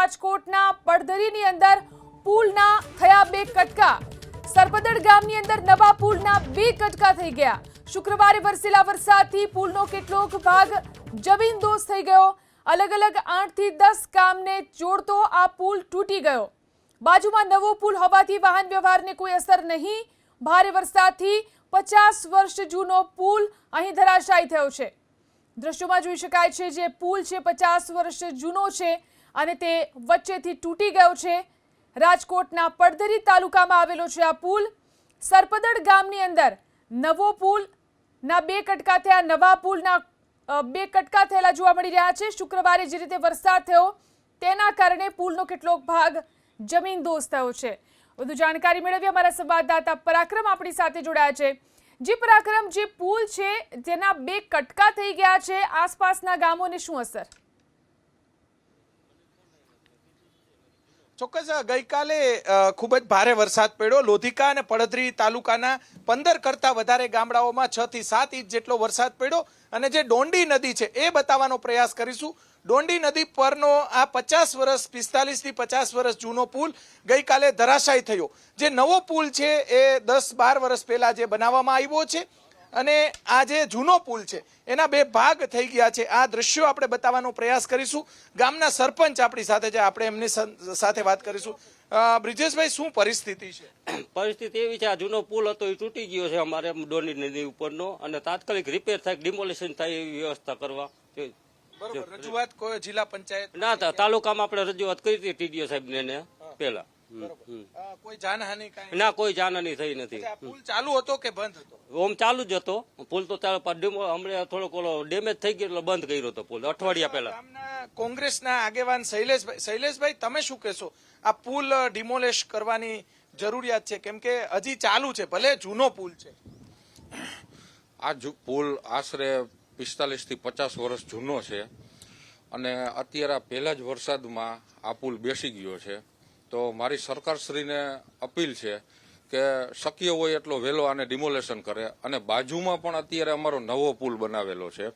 રાજકોટના પડધરીની અંદર પુલના થયા બે કટકા। સરપદડ ગામની અંદર નવા પુલના બે કટકા થઈ ગયા। શુક્રવારે વરસેલા વરસાદથી પુલનો કેટલોક ભાગ જમીનદોસ્ત થઈ ગયો। અલગ અલગ 8 થી 10 ગામને જોડતો આ પુલ તૂટી ગયો। બાજુમાં નવો પુલ હોવાથી વાહન વ્યવહારને કોઈ અસર નહીં। ભારે વરસાદથી 50 વર્ષ જૂનો પુલ અહીં ધરાશાયી થયો છે। દ્રશ્યોમાં જોઈ શકાય છે જે પુલ છે 50 વર્ષ જૂનો છે અને તે વચ્ચેથી તૂટી ગયો છે। રાજકોટના પડધરી તાલુકામાં આવેલો છે આ પુલ। સરપદડ ગામની અંદર નવો પુલના બે કટકા થયા। નવા પુલના બે કટકા થયેલા જોવા મળી રહ્યા છે। શુક્રવારે જે રીતે વરસાદ થયો તેના કારણે પુલનો કેટલોક ભાગ જમીનદોસ્ત થયો છે। વધુ જાણકારી મેળવી અમારા સંવાદદાતા પરાક્રમ આપણી સાથે જોડાયા છે। જી પરાક્રમ, જે પુલ છે તેના બે કટકા થઈ ગયા છે, આસપાસના ગામોને શું અસર? ચોક્કસ ગઈકાલે ખૂબ જ ભારે વરસાદ પડ્યો। લોધિકા અને પડધરી તાલુકાના 15 કરતા વધારે ગામડાઓમાં 6 થી 7 ઇંચ જેટલો વરસાદ પડ્યો અને જે ડોંડી નદી છે એ બતાવવાનો પ્રયાસ કરીશું। ડોંડી નદી પરનો આ 50 વર્ષ 45 થી 50 વર્ષ જૂનો પુલ ગઈકાલે ધરાશાયી થયો। જે નવો પુલ છે એ 10-12 વર્ષ પહેલા જે બનાવવામાં આવ્યો છે અને આ જે જૂનો પુલ છે એના બે ભાગ થઈ ગયા છે। આ દ્રશ્યો આપણે બતાવવાનો પ્રયાસ કરીશું। ગામના સરપંચ આપણી સાથે છે, આપણે એમની સાથે વાત કરીશું। બ્રિજેશભાઈ, શું પરિસ્થિતિ છે? પરિસ્થિતિ એવી છે, આ જૂનો પુલ હતો એ તૂટી ગયો છે અમારે ડોંડી નદી ઉપરનો, અને તાત્કાલિક રિપેર થાય, ડિમોલિશન થાય એવી વ્યવસ્થા કરવા। બરોબર, રજૂઆત કોઈ જિલ્લા પંચાયત ના, તાલુકામાં આપણે રજૂઆત કરી હતી ટીડીઓ સાહેબને પહેલા। કોઈ જાનહાનિ કાંઈ? ના, કોઈ જાનહાનિ થઈ નથી। પુલ ચાલુ હતો કે બંધ હતો? ઓમ ચાલુ જ હતો પુલ તો, હમણાં થોડોક ઓલો ડેમેજ થઈ ગયો એટલે બંધ કર્યો હતો પુલ અઠવાડિયા પહેલા। ગામના કોંગ્રેસના આગેવાન શૈલેષભાઈ, તમે શું કહેશો? આ પુલ ડિમોલિશ કરવાની જરૂરિયાત છે કેમ કે હજી ચાલુ છે, ભલે જૂનો પુલ છે? આ પુલ આશરે 45 થી 50 વર્ષ જૂનો છે અને અત્યારે પહેલા જ વરસાદમાં આ પુલ બેસી ગયો છે। તો મારી સરકારશ્રીને અપીલ છે કે શક્ય હોય એટલો વહેલો આને ડિમોલેશન કરે। અને બાજુમાં પણ અત્યારે અમારો નવો પુલ બનાવેલો છે,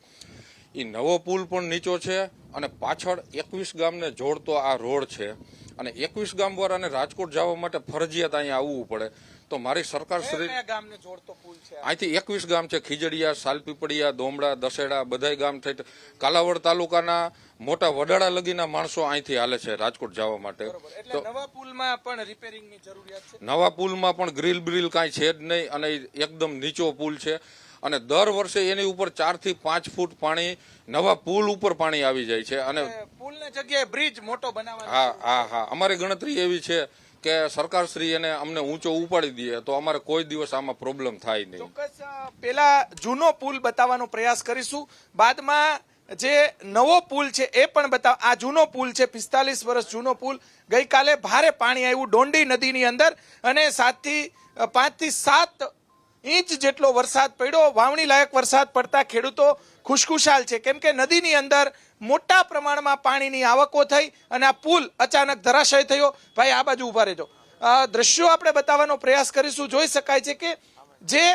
એ નવો પુલ પણ નીચો છે અને પાછળ 21 ગામને જોડતો આ રોડ છે અને 21 ગામ વાળાને રાજકોટ જવા માટે ફરજિયાત અહીંયા આવવું પડે। તો મારી સરકારશ્રી ગામને જોડતો પુલ છે, અહીંથી 21 ગામ છે, ખીજડીયા, સાલપીપળિયા, દોમડા, દશેડા, બધાય ગામ થઈ કાલાવડ તાલુકાના મોટા વડાળા લગીના માણસો અહીંથી હાલે છે રાજકોટ જવા માટે। એટલે નવા પુલમાં પણ રિપેરિંગની જરૂરિયાત છે? નવા પુલમાં પણ ગ્રીલ બ્રીલ કાંઈ છે જ નહીં અને એકદમ નીચો પુલ છે અને દર વર્ષે એની ઉપર 4 થી 5 ફૂટ પાણી નવા પુલ ઉપર પાણી આવી જાય છે અને પુલની જગ્યાએ બ્રિજ મોટો બનાવવાનો। હા, અમારી ગણતરી એવી છે કે સરકારશ્રી એને અમને ઊંચો ઉપાડી દે તો અમારે કોઈ દિવસ આમાં પ્રોબ્લેમ થાય નહીં। ચોક્કસ પેલા જૂનો પુલ બતાવવાનો પ્રયાસ કરીશું, બાદમાં જે નવો પુલ છે એ પણ બતાવ। આ જૂનો પુલ છે, 45 વર્ષ જૂનો પુલ। ગઈકાલે ભારે પાણી આવ્યું ડોંડી નદીની અંદર અને 5 થી 7 ઇંચ જેટલો વરસાદ પડ્યો। વાવણી લાયક વરસાદ પડતા ખેડૂતો ખુશખુશાલ છે કેમ કે નદીની અંદર મોટા પ્રમાણમાં પાણીની આવકો થઈ અને આ પુલ અચાનક ધરાશય થયો। ભાઈ, આ બાજુ ઉભા રહેજો। દ્રશ્યો આપણે બતાવવાનો પ્રયાસ કરીશું। જોઈ શકાય છે કે જે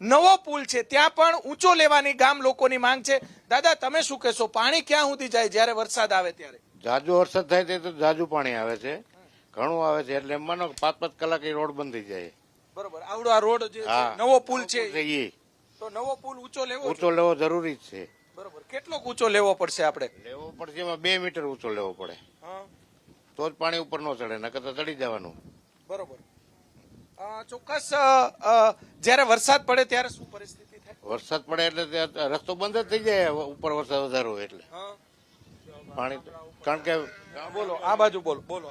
નવો પુલ છે ત્યાં પણ ઊંચો લેવાની ગામ લોકોની માંગ છે। દાદા, તમે શું કહેશો? પાણી ક્યાં સુધી જાય જ્યારે વરસાદ આવે ત્યારે? જાજુ વરસાદ થાય તો જાજુ પાણી આવે છે, ઘણું આવે છે, એટલે માનો 5-5 કલાકે રોડ બંધ થઈ જાય। બરોબર, આવડો આ રોડ જે નવો પુલ છે તો નવો પુલ ઊંચો લેવો જરૂરી જ છે। બરોબર, કેટલો ઊંચો લેવો પડશે? આપણે લેવો પડશે એમાં 2 મીટર ઊંચો લેવો પડે તો જ પાણી ઉપર ન ચડે, નકર તો ચડી જવાનું। બરોબર, ચોક્કસ જયારે વરસાદ પડે ત્યારે શું પરિસ્થિતિ થાય? વરસાદ પડે એટલે રસ્તો બંધ જ થઈ જાય, ઉપર વરસાદ વધારે હોય એટલે પાણી, કારણ કે બોલો, આ બાજુ બોલો।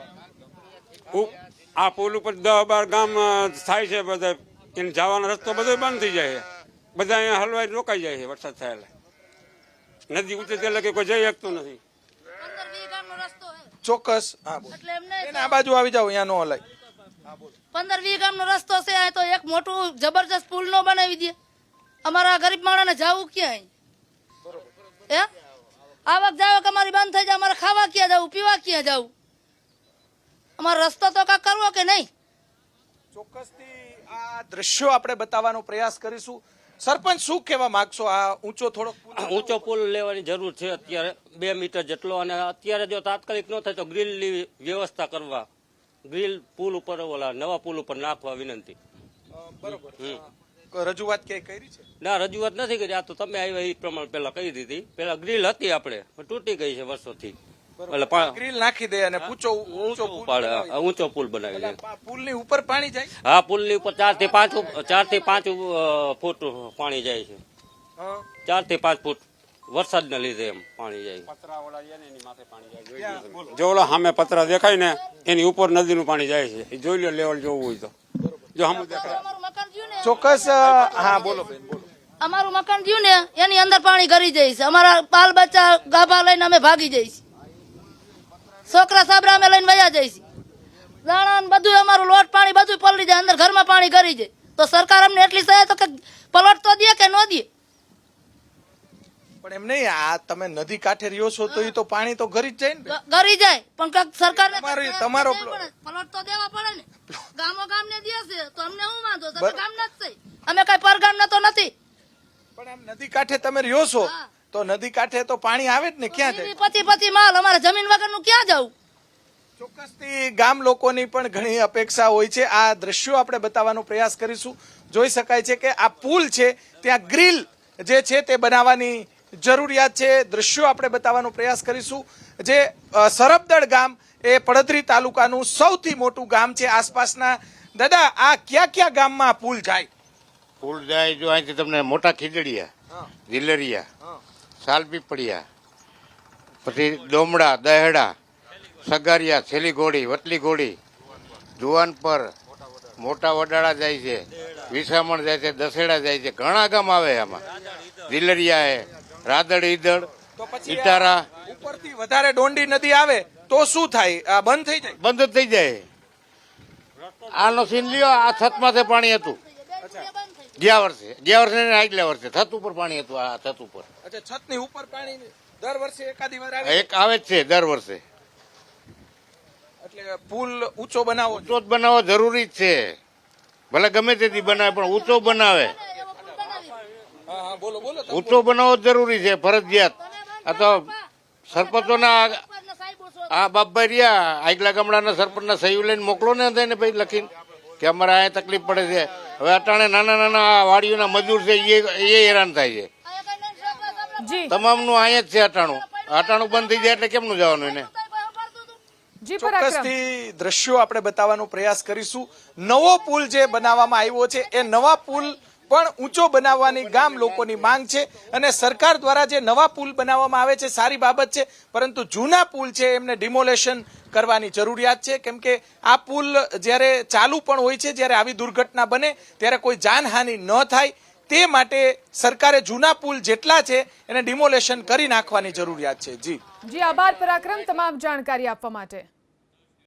આ પુલ ઉપર 10-12 ગામ થાય છે, બધા એને જવાનો રસ્તો બધો બંધ થઈ જાય છે, બધા અહીંયા હલવાઈ રોકાઈ જાય છે વરસાદ થાય એટલે નદી ઉતરે એટલે કે કોઈ જઈ શકતું નથી। ચોક્કસ, આ બાજુ આવી જાવ, અહીંયા નો હલાય। 15-20 ગામનો રસ્તો છે તો એક મોટું જબરજસ્ત પુલ નો બનાવી દે। અમારા ગરીબ માણસને જવું ક્યાં? આવક જાવક અમારી બંધ થઈ જાય, અમારે ખાવા ક્યાં જવું, પીવા ક્યાં જવું? અમારો રસ્તો તો કાંઈક કરવો કે નહીં? ચોક્કસથી આ દ્રશ્યો આપણે બતાવવાનો પ્રયાસ કરીશું। સરપંચ શું કહેવા માંગશો? આ ઊંચો થોડોક પુલ ઊંચો પુલ લેવાની જરૂર છે અત્યારે 2 મીટર જેટલો, અને અત્યારે જો તાત્કાલિક ન થાય તો ગ્રીલની વ્યવસ્થા કરવા, ગ્રીલ પુલ ઉપર ઓલા નવા પુલ ઉપર નાખવા વિનંતી. બરોબર. રજૂઆત ક્યાંય કરી છે? ના, રજૂઆત નથી કરી. આ તો તમે આવ્યા એ પ્રમાણે પેલા કહી દીધી. પેલા ગ્રીલ હતી આપણે, પણ તૂટી ગઈ છે વર્ષોથી. એટલે ગ્રીલ નાખી દે અને ઊંચો પુલ ઊંચો પુલ બનાવી દે. પુલની ઉપર પાણી જાય. હા, પુલની ઉપર 4 થી 5 ફૂટ પાણી જાય છે. 4 થી 5 ફૂટ વરસાદના લીધે એમ પાણી જાય. જો ઓલા સામે પતરા દેખાય ને એની ઉપર નદીનું પાણી જાય છે. એ જોઈ લો, લેવલ જોવું હોય તો. જો સામે દેખાય અમારું મકાન જ્યું ને, ચોક્કસ. હા, બોલો બેન, બોલો. અમારું મકાન જ્યું ને એની અંદર પાણી ગરી જાય છે. અમારા બાલ બચ્ચા ગાભા લઈને અમે ભાગી જઈશ, છોકરા સાબરા અમે લઈને વયા જઈશ, દાણા ને બધું અમારું લોટ પાણી બધું પલળી જાય, અંદર ઘરમાં પાણી ગરી જાય. તો સરકાર અમને એટલી સહાય તો કે પલટ તો દે કે ન દે? પણ એમ નહીં, આ તમે નદી કાંઠે રહ્યો છો તો એ તો પાણી તો ઘરી જ જાય ને બેન. ગરી જાય પણ કાંઈક સરકારને તમારો પલટ તો દેવા પડે ને. ગામો ગામને દે છે તો અમને શું વાંધો? તમે ગામના જ છે, અમે કઈ પરગામના તો નથી. પણ આમ નદી કાંઠે તમે રહ્યો છો તો નદી કાંઠે તો પાણી આવે જ ને, ક્યાં જાય? પતિ માલ અમારે જમીન વગરનું ક્યાં જવું? ચોક્કસથી ગામ લોકોની પણ ઘણી અપેક્ષા હોય છે. આ દ્રશ્યો આપણે બતાવવાનો પ્રયાસ કરીશું. જોઈ શકાય છે કે આ પુલ છે ત્યાં ગ્રીલ જે છે તે બનાવવાની જરૂરિયાત છે. દ્રશ્યો આપણે બતાવવાનો પ્રયાસ કરીશું. જે સરબદળ ગામ એ પડધરી તાલુકાનું સૌથી મોટું ગામ છે. આસપાસના દાદા, આ કયા કયા ગામમાં પુલ જાય? પુલ જાય જો અહીંથી તમને મોટા ખીજડીયા, દિલરિયા, સાલપીપળિયા, પછી ડોમડા, દહેડા, સગારિયા, છેલ્લી ઘોડી, વટલી ઘોડી, જુવાનપર, મોટા વડાળા જાય છે, વિસામણ જાય છે, દસેડા જાય છે, ઘણા ગામ આવે આમાં. દિલરિયા હે, રાદડ, ઈદળ, તો પછી ઇટારા. ઉપરથી વધારે ડોંડી નદી આવે તો શું થાય? આ બંધ થઈ જાય? બંધ જ થઈ જાય. આનો સીન લ્યો, આ છતમાંથી પાણી હતું ગયા વર્ષે ને આગલા વર્ષે છત ઉપર પાણી હતું. આ છત ઉપર, અચ્છા, છતની ઉપર પાણી દર વર્ષે એકાદી વાર આવે? એક આવે જ છે દર વર્ષે. એટલે પુલ ઊંચો બનાવો ઊંચો જ બનાવવો જરૂરી જ છે. ભલે ગમે તેથી બનાવે પણ ઊંચો બનાવે. બોલો બોલો. ઊંચો બનાવવો જરૂરી છે, ફરજિયાત. આ તો સરપંચોના આ બાપભાઈ રહ્યા આગલા ગામડાના સરપંચના સહી લઈને મોકલો ને તેને ભાઈ લખીને કે અમારે અહીંયા તકલીફ પડે છે. હવે અટાણે નાના નાના વાડીઓના મજૂર છે એ હેરાન થાય છે. જી તમામનું અહીંયા જ છે અટાણું બંધ થઈ જાય એટલે કેમનું જવાનું એને? જી પરાક્રમ. ચોક્કસથી દ્રશ્યો આપણે બતાવવાનો પ્રયાસ કરીશું. નવો પુલ જે બનાવવામાં આવ્યો છે એ નવા પુલ પણ ઊંચો બનાવવાની ગામ લોકોની માંગ છે, અને સરકાર દ્વારા જે નવા પુલ બનાવવામાં આવે છે સારી બાબત છે, પરંતુ જૂના પુલ છે એમને ડિમોલેશન કરવાની જરૂરિયાત છે. કેમ કે આ પુલ જ્યારે ચાલુ પણ હોય છે, જ્યારે આવી દુર્ઘટના બને ત્યારે કોઈ જાનહાનિ ન થાય તે માટે સરકારે જૂના પુલ જેટલા છે એને ડિમોલેશન કરી નાખવાની જરૂરિયાત છે. જી જી આભાર પરાક્રમ તમામ જાણકારી આપવા માટે.